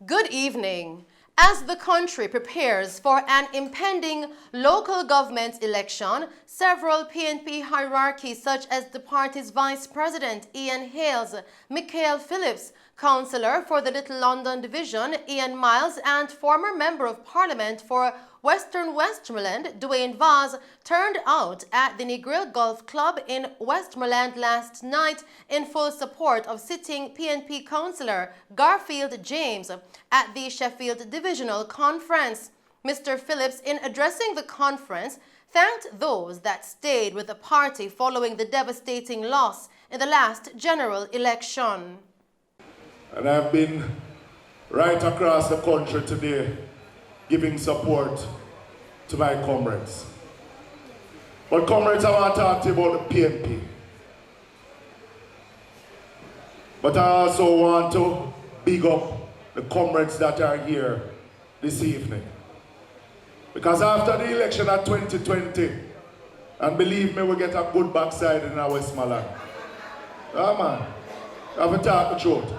Good evening. As the country prepares for an impending local government election, several PNP hierarchies such as the party's Vice President Ian Hales, Michael Phillips, Councillor for the Little London Division Ian Miles and former Member of Parliament for Western Westmoreland Dwayne Vaz turned out at the Negril Golf Club in Westmoreland last night in full support of sitting PNP Councillor Garfield James at the Sheffield Divisional Conference. Mr. Phillips, in addressing the conference, thanked those that stayed with the party following the devastating loss in the last general election. And I've been right across the country today giving support to my comrades. But comrades, I want to talk to you about the PNP. But I also want to big up the comrades that are here this evening. Because after the election of 2020, and believe me, we get a good backside in our Westmoreland. Yeah, man. I have to talk the truth.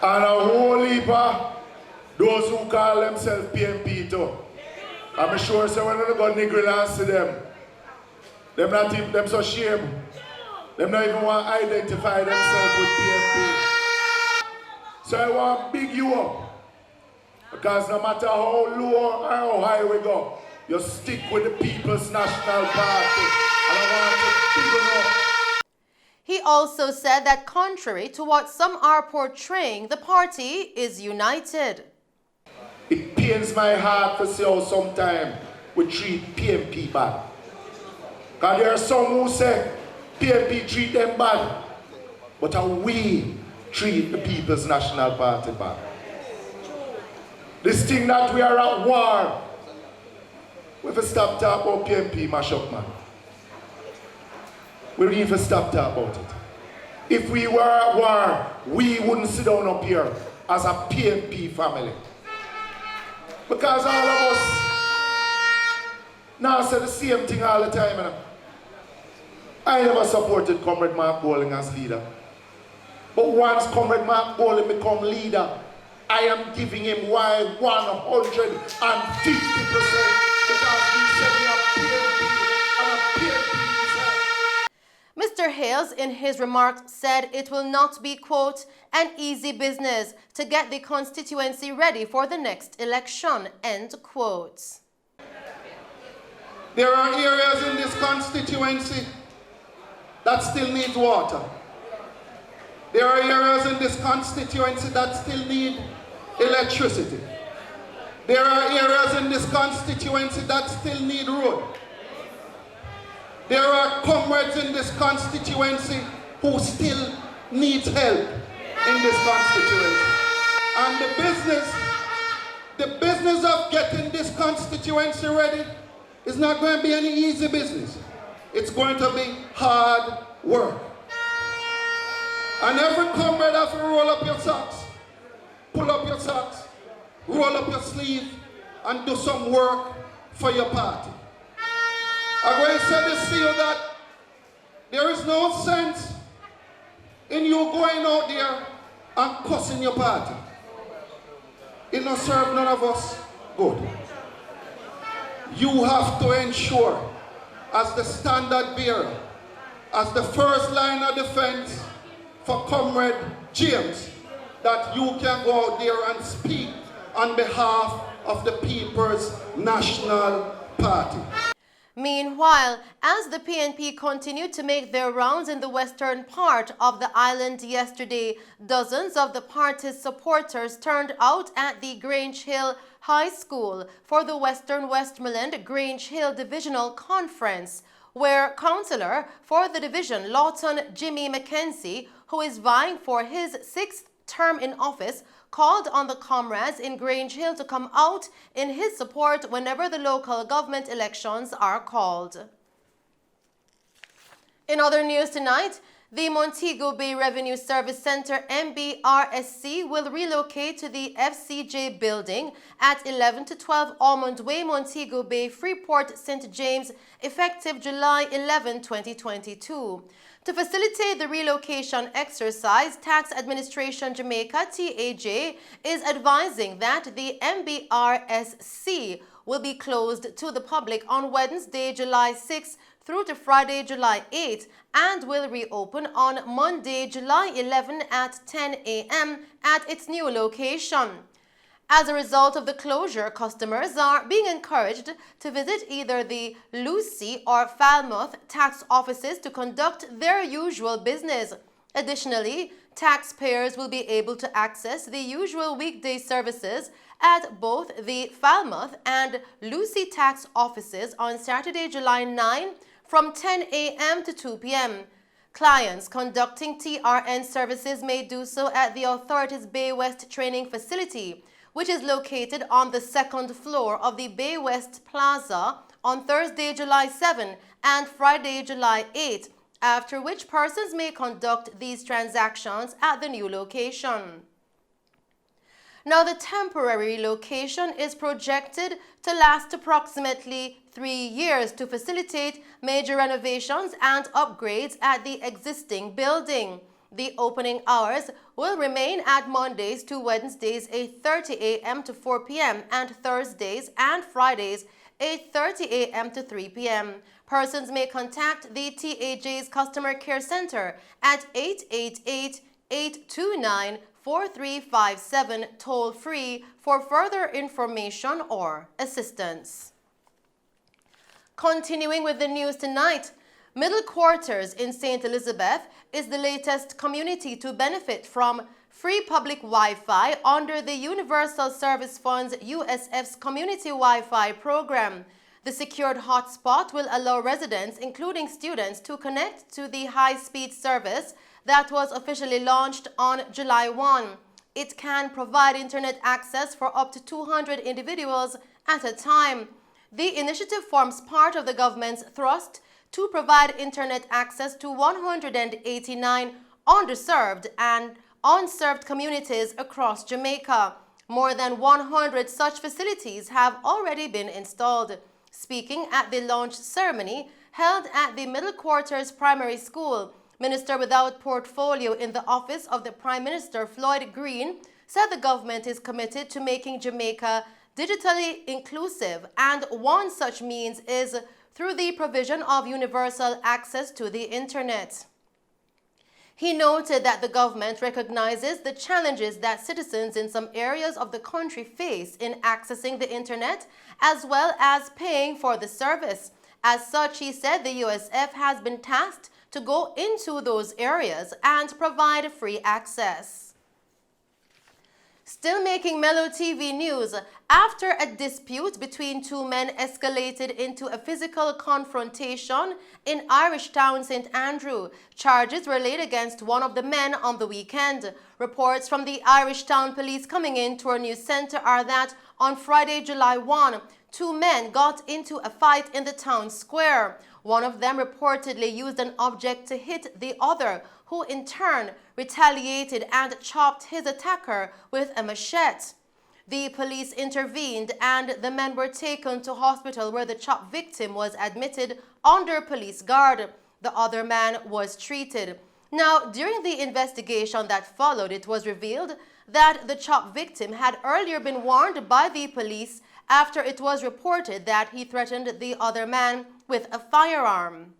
And a whole heap of those who call themselves PNP too. I'm sure so when they go Negril and see them not even them so shame. Them not even want to identify themselves with PNP. So I want to big you up. Because no matter how low or how high we go, you stick with the People's National Party. And I want to big you up. He also said that contrary to what some are portraying, the party is united. It pains my heart to see how sometimes we treat PNP bad. Because there are some who say PNP treat them bad, but how we treat the People's National Party bad. This thing that we are at war, we have to stop talking about PNP mash up, man. We need to stop talking about it. If we were at war, we wouldn't sit down up here as a PNP family. Because all of us now say the same thing all the time. You know? I never supported Comrade Mark Bowling as leader. But once Comrade Mark Bowling become leader, I am giving him why 150% because he said we are PNP and a PNP is Mr. Hales, in his remarks, said it will not be, quote, an easy business to get the constituency ready for the next election, end quote. There are areas in this constituency that still need water. There are areas in this constituency that still need electricity. There are areas in this constituency that still need road. There are comrades in this constituency who still need help in this constituency. And the business of getting this constituency ready is not going to be any easy business. It's going to be hard work. And every comrade has to roll up your socks, pull up your socks, roll up your sleeve, and do some work for your party. I'm going to say this to you that there is no sense in you going out there and cussing your party. It don't serve none of us good. You have to ensure, as the standard bearer, as the first line of defense for Comrade James, that you can go out there and speak on behalf of the People's National Party. Meanwhile, as the PNP continued to make their rounds in the western part of the island yesterday, dozens of the party's supporters turned out at the Grange Hill High School for the Western Westmoreland Grange Hill Divisional Conference, where Councillor for the division Lawton Jimmy Mackenzie, who is vying for his 6th term in office, called on the comrades in Grange Hill to come out in his support whenever the local government elections are called. In other news tonight, the Montego Bay Revenue Service Centre MBRSC will relocate to the FCJ building at 11 to 12 Almond Way, Montego Bay, Freeport, St. James, effective July 11, 2022. To facilitate the relocation exercise, Tax Administration Jamaica (TAJ) is advising that the MBRSC will be closed to the public on Wednesday, July 6 through to Friday, July 8, and will reopen on Monday, July 11 at 10 a.m. at its new location. As a result of the closure, customers are being encouraged to visit either the Lucy or Falmouth tax offices to conduct their usual business. Additionally, taxpayers will be able to access the usual weekday services at both the Falmouth and Lucy tax offices on Saturday, July 9 from 10 a.m. to 2 p.m. Clients conducting TRN services may do so at the authority's Bay West Training Facility, which is located on the second floor of the Bay West Plaza on Thursday, July 7 and Friday, July 8, after which persons may conduct these transactions at the new location. Now, the temporary location is projected to last approximately 3 years to facilitate major renovations and upgrades at the existing building. The opening hours will remain at Mondays to Wednesdays 8:30 a.m. to 4 p.m. and Thursdays and Fridays 8:30 a.m. to 3 p.m. Persons may contact the TAJ's Customer Care Center at 888-829-4357 toll-free for further information or assistance. Continuing with the news tonight, Middle Quarters in St. Elizabeth is the latest community to benefit from free public Wi-Fi under the Universal Service Fund's USF's Community Wi-Fi program. The secured hotspot will allow residents, including students, to connect to the high-speed service that was officially launched on July 1. It can provide internet access for up to 200 individuals at a time. The initiative forms part of the government's thrust to provide internet access to 189 underserved and unserved communities across Jamaica. More than 100 such facilities have already been installed. Speaking at the launch ceremony held at the Middle Quarters Primary School, Minister without portfolio in the office of the Prime Minister, Floyd Green, said the government is committed to making Jamaica digitally inclusive, and one such means is through the provision of universal access to the internet. He noted that the government recognizes the challenges that citizens in some areas of the country face in accessing the internet, as well as paying for the service. As such, he said the USF has been tasked to go into those areas and provide free access. Still making Mello TV news, after a dispute between two men escalated into a physical confrontation in Irish Town, St. Andrew. Charges were laid against one of the men on the weekend. Reports from the Irish Town Police coming into our news center are that on Friday, July 1, two men got into a fight in the town square. One of them reportedly used an object to hit the other, who in turn retaliated and chopped his attacker with a machete. The police intervened and the men were taken to hospital, where the chopped victim was admitted under police guard. The other man was treated. Now, during the investigation that followed, it was revealed that the chopped victim had earlier been warned by the police after it was reported that he threatened the other man with a firearm.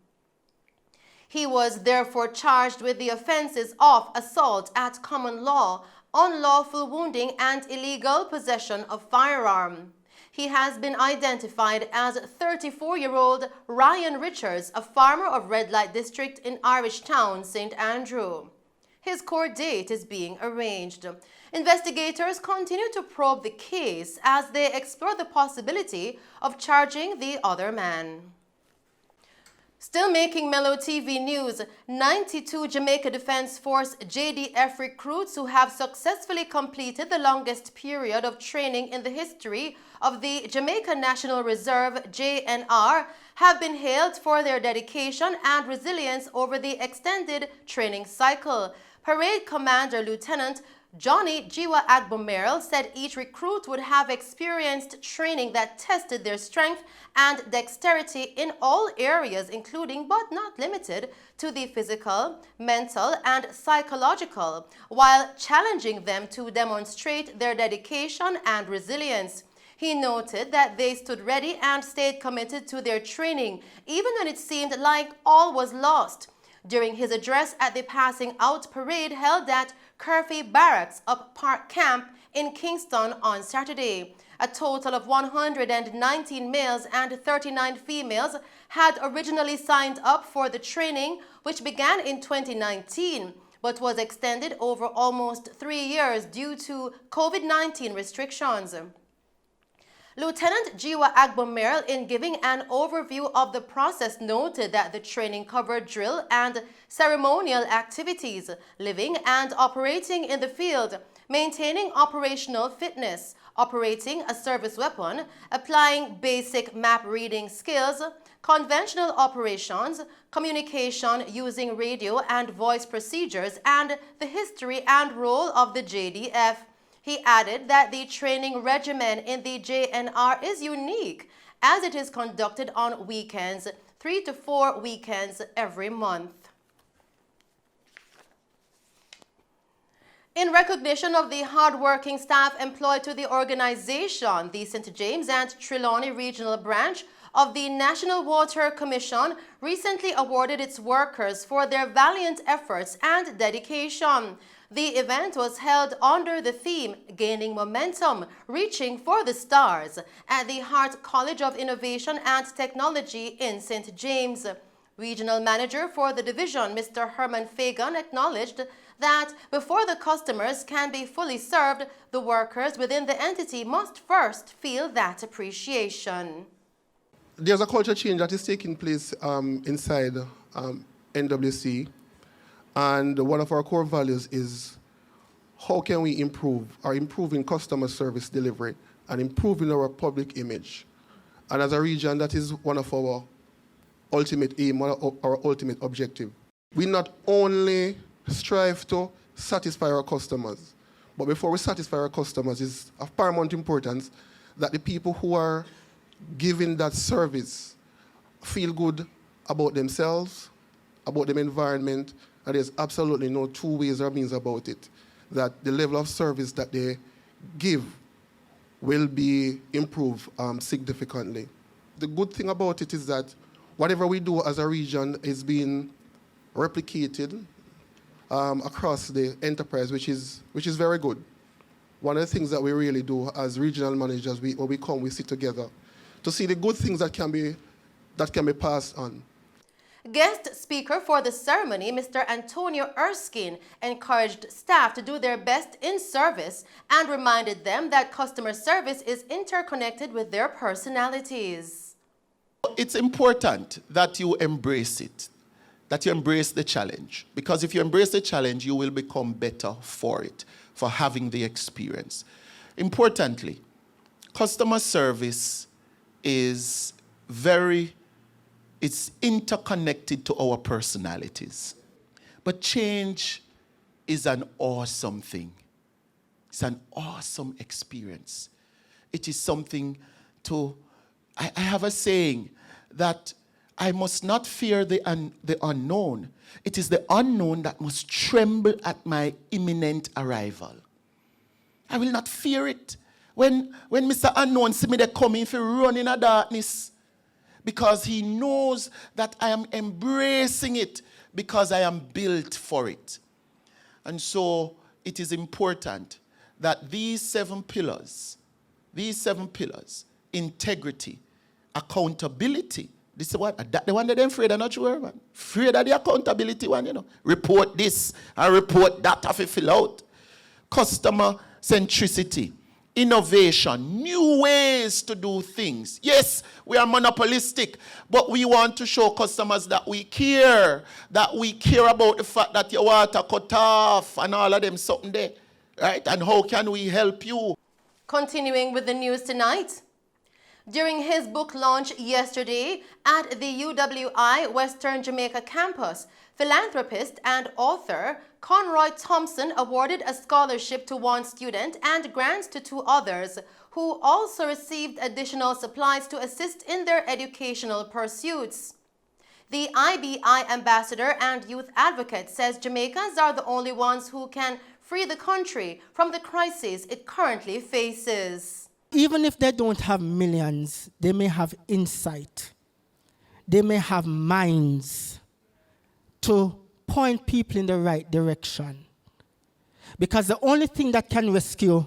He was therefore charged with the offenses of assault at common law, unlawful wounding, and illegal possession of firearm. He has been identified as 34-year-old Ryan Richards, a farmer of Red Light District in Irish Town, St. Andrew. His court date is being arranged. Investigators continue to probe the case as they explore the possibility of charging the other man. Still making Mello TV news, 92 Jamaica Defense Force JDF recruits who have successfully completed the longest period of training in the history of the Jamaica National Reserve (JNR) have been hailed for their dedication and resilience over the extended training cycle. Parade Commander Lieutenant Johnny Jiwa Agbomeril said each recruit would have experienced training that tested their strength and dexterity in all areas, including but not limited to the physical, mental, and psychological, while challenging them to demonstrate their dedication and resilience. He noted that they stood ready and stayed committed to their training, even when it seemed like all was lost. During his address at the Passing Out Parade held at Curfew Barracks Up Park Camp in Kingston on Saturday, a total of 119 males and 39 females had originally signed up for the training, which began in 2019, but was extended over almost 3 years due to COVID-19 restrictions. Lieutenant Jiwa Agbomeril, in giving an overview of the process, noted that the training covered drill and ceremonial activities, living and operating in the field, maintaining operational fitness, operating a service weapon, applying basic map reading skills, conventional operations, communication using radio and voice procedures, and the history and role of the JDF. He added that the training regimen in the JNR is unique, as it is conducted on weekends, 3 to 4 weekends every month. In recognition of the hard-working staff employed to the organization, the St. James and Trelawney Regional Branch of the National Water Commission recently awarded its workers for their valiant efforts and dedication. The event was held under the theme, Gaining Momentum, Reaching for the Stars, at the Hart College of Innovation and Technology in St. James. Regional Manager for the division, Mr. Herman Fagan, acknowledged that before the customers can be fully served, the workers within the entity must first feel that appreciation. There's a culture change that is taking place inside NWC. And one of our core values is how can we improving customer service delivery and improving our public image. And as a region, that is one of our ultimate aim, our ultimate objective. We not only strive to satisfy our customers, but before we satisfy our customers, it's of paramount importance that the people who are giving that service feel good about themselves, about the environment, and there's absolutely no two ways or means about it, that the level of service that they give will be improved significantly. The good thing about it is that whatever we do as a region is being replicated across the enterprise, which is very good. One of the things that we really do as regional managers, when we come, we sit together to see the good things that can be passed on. Guest speaker for the ceremony, Mr. Antonio Erskine, encouraged staff to do their best in service and reminded them that customer service is interconnected with their personalities. It's important that you embrace it, that you embrace the challenge. Because if you embrace the challenge, you will become better for it, for having the experience. Importantly, customer service is it's interconnected to our personalities. But change is an awesome thing. It's an awesome experience. It is something I have a saying that I must not fear the unknown. It is the unknown that must tremble at my imminent arrival. I will not fear it. When Mr. Unknown see me there coming, if he run in the darkness, because he knows that I am embracing it because I am built for it. And so it is important that these seven pillars, integrity, accountability, this is what, the one that they're afraid of, not sure, man. Afraid of the accountability one, you know. Report this and report that if you fill out. Customer centricity. Innovation, new ways to do things. Yes, we are monopolistic, but we want to show customers that we care about the fact that your water cut off and all of them something there, right? And how can we help you? Continuing with the news tonight, During his book launch yesterday at the UWI Western Jamaica campus, philanthropist and author Conroy Thompson awarded a scholarship to one student and grants to two others, who also received additional supplies to assist in their educational pursuits. The IBI ambassador and youth advocate says Jamaicans are the only ones who can free the country from the crisis it currently faces. Even if they don't have millions, they may have insight. They may have minds to point people in the right direction. Because the only thing that can rescue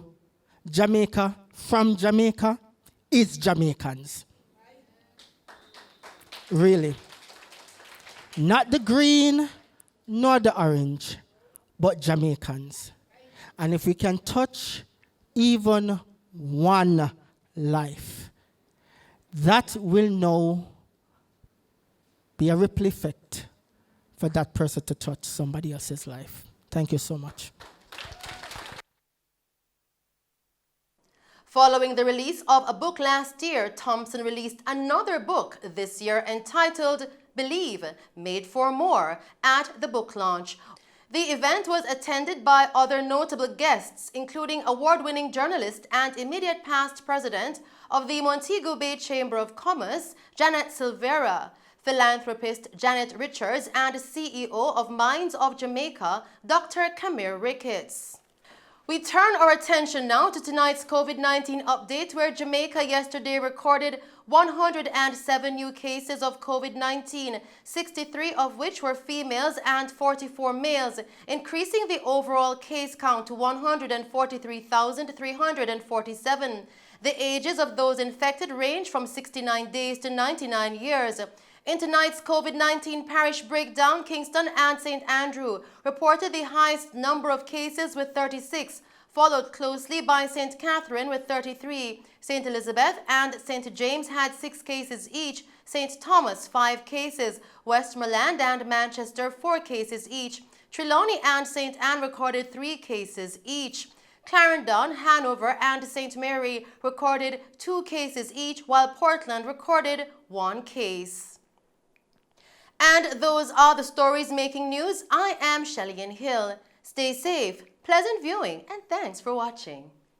Jamaica from Jamaica is Jamaicans. Really. Not the green, nor the orange, but Jamaicans. And if we can touch even one life, that will now be a ripple effect for that person to touch somebody else's life. Thank you so much. Following the release of a book last year, Thompson released another book this year entitled Believe, Made for More at the book launch. The event was attended by other notable guests, including award-winning journalist and immediate past president of the Montego Bay Chamber of Commerce, Janet Silvera, philanthropist Janet Richards, and CEO of Minds of Jamaica, Dr. Kamir Ricketts. We turn our attention now to tonight's COVID-19 update, where Jamaica yesterday recorded 107 new cases of COVID-19, 63 of which were females and 44 males, increasing the overall case count to 143,347. The ages of those infected range from 69 days to 99 years. In tonight's COVID-19 parish breakdown, Kingston and St. Andrew reported the highest number of cases with 36, followed closely by St. Catherine with 33. St. Elizabeth and St. James had 6 cases each, St. Thomas 5 cases, Westmoreland and Manchester 4 cases each, Trelawney and St. Anne recorded 3 cases each. Clarendon, Hanover and St. Mary recorded 2 cases each, while Portland recorded 1 case. And those are the stories making news. I am Shelley Hill. Stay safe, pleasant viewing, and thanks for watching.